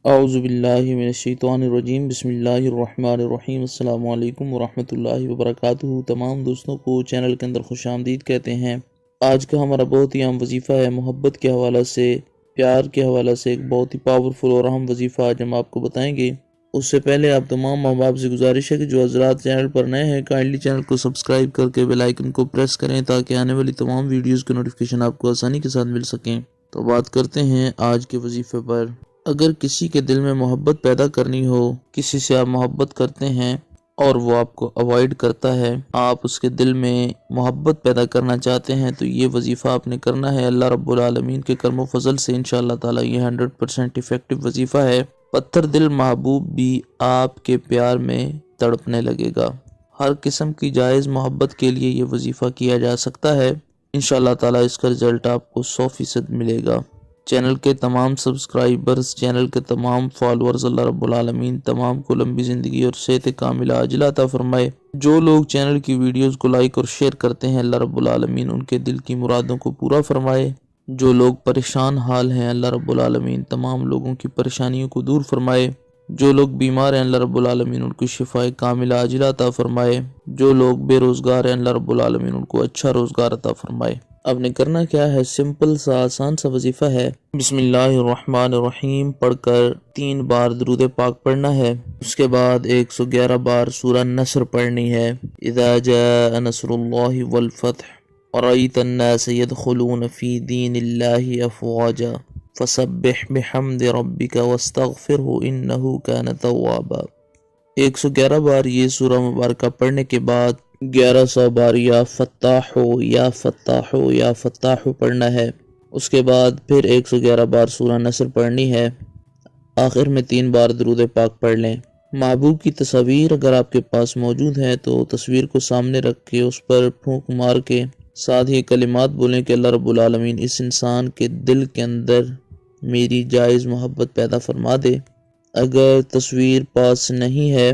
اعوذ باللہ من الشیطان الرجیم، بسم اللہ الرحمن الرحیم۔ السلام علیکم ورحمۃ اللہ وبرکاتہ۔ تمام دوستوں کو چینل کے اندر خوش آمدید کہتے ہیں۔ آج کا ہمارا بہت ہی اہم وظیفہ ہے، محبت کے حوالے سے، پیار کے حوالے سے ایک بہت ہی پاورفل اور اہم وظیفہ آج ہم آپ کو بتائیں گے۔ اس سے پہلے آپ تمام ماں باپ سے گزارش ہے کہ جو حضرات چینل پر نئے ہیں، کائنڈلی چینل کو سبسکرائب کر کے بیل آئیکن کو پریس کریں تاکہ آنے والی تمام ویڈیوز کے نوٹیفیکیشن آپ کو آسانی کے ساتھ مل سکیں۔ تو بات کرتے ہیں آج کے وظیفے پر۔ اگر کسی کے دل میں محبت پیدا کرنی ہو، کسی سے آپ محبت کرتے ہیں اور وہ آپ کو اوائڈ کرتا ہے، آپ اس کے دل میں محبت پیدا کرنا چاہتے ہیں، تو یہ وظیفہ آپ نے کرنا ہے۔ اللہ رب العالمین کے کرم و فضل سے انشاءاللہ تعالی یہ 100% افیکٹو وظیفہ ہے۔ پتھر دل محبوب بھی آپ کے پیار میں تڑپنے لگے گا۔ ہر قسم کی جائز محبت کے لیے یہ وظیفہ کیا جا سکتا ہے۔ انشاءاللہ تعالی اس کا رزلٹ آپ کو 100% ملے گا۔ چینل کے تمام سبسکرائبرز، چینل کے تمام فالورز، اللہ رب العالمین تمام کو لمبی زندگی اور صحت کاملہ عاجلہ عطا فرمائے۔ جو لوگ چینل کی ویڈیوز کو لائک اور شیئر کرتے ہیں، اللہ رب العالمین ان کے دل کی مرادوں کو پورا فرمائے۔ جو لوگ پریشان حال ہیں، اللہ رب العالمین تمام لوگوں کی پریشانیوں کو دور فرمائے۔ جو لوگ بیمار ہیں، اللہ رب العالمین ان کو شفائے کاملہ عاجلہ عطا فرمائے۔ جو لوگ بے روزگار ہیں، اللہ رب العالمین ان کو اچھا روزگار عطا فرمائے۔ اب نے کرنا کیا ہے، سمپل سا آسان سا وظیفہ ہے۔ بسم اللہ الرحمن الرحیم پڑھ کر 3 بار درود پاک پڑھنا ہے۔ اس کے بعد 111 بار سورہ نصر پڑھنی ہے۔ اذا جاء نصر اللہ والفتح ورأیت الناس يدخلون فی دین اللہ افواجا فسبح بحمد ربک واستغفرہ انہ کان توابا۔ 111 بار یہ سورہ مبارکہ پڑھنے کے بعد 1100 بار یا فتاحو یا فتاحو یا فتاحو پڑھنا ہے۔ اس کے بعد پھر 111 بار سورہ نصر پڑھنی ہے۔ آخر میں 3 بار درود پاک پڑھ لیں۔ محبوب کی تصویر اگر آپ کے پاس موجود ہے تو تصویر کو سامنے رکھ کے اس پر پھونک مار کے ساتھ ہی کلمات بولیں کہ اللہ رب العالمین اس انسان کے دل کے اندر میری جائز محبت پیدا فرما دے۔ اگر تصویر پاس نہیں ہے،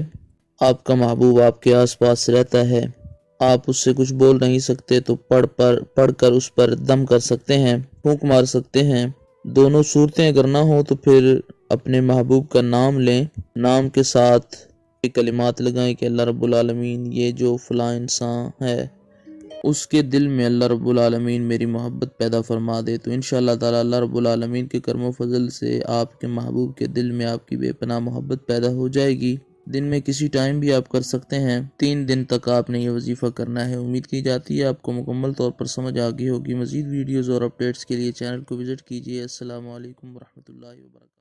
آپ کا محبوب آپ کے آس پاس رہتا ہے، آپ اس سے کچھ بول نہیں سکتے، تو پڑھ کر اس پر دم کر سکتے ہیں، پھونک مار سکتے ہیں۔ دونوں صورتیں اگر نہ ہوں تو پھر اپنے محبوب کا نام لیں، نام کے ساتھ کلمات لگائیں کہ اللہ رب العالمین یہ جو فلاں انسان ہے اس کے دل میں اللہ رب العالمین میری محبت پیدا فرما دے۔ تو انشاءاللہ تعالی اللہ رب العالمین کے کرم و فضل سے آپ کے محبوب کے دل میں آپ کی بے پناہ محبت پیدا ہو جائے گی۔ دن میں کسی ٹائم بھی آپ کر سکتے ہیں۔ 3 دن تک آپ نے یہ وظیفہ کرنا ہے۔ امید کی جاتی ہے آپ کو مکمل طور پر سمجھ آ گئی ہوگی۔ مزید ویڈیوز اور اپڈیٹس کے لیے چینل کو وزٹ کیجیے۔ السلام علیکم ورحمۃ اللہ وبرکاتہ۔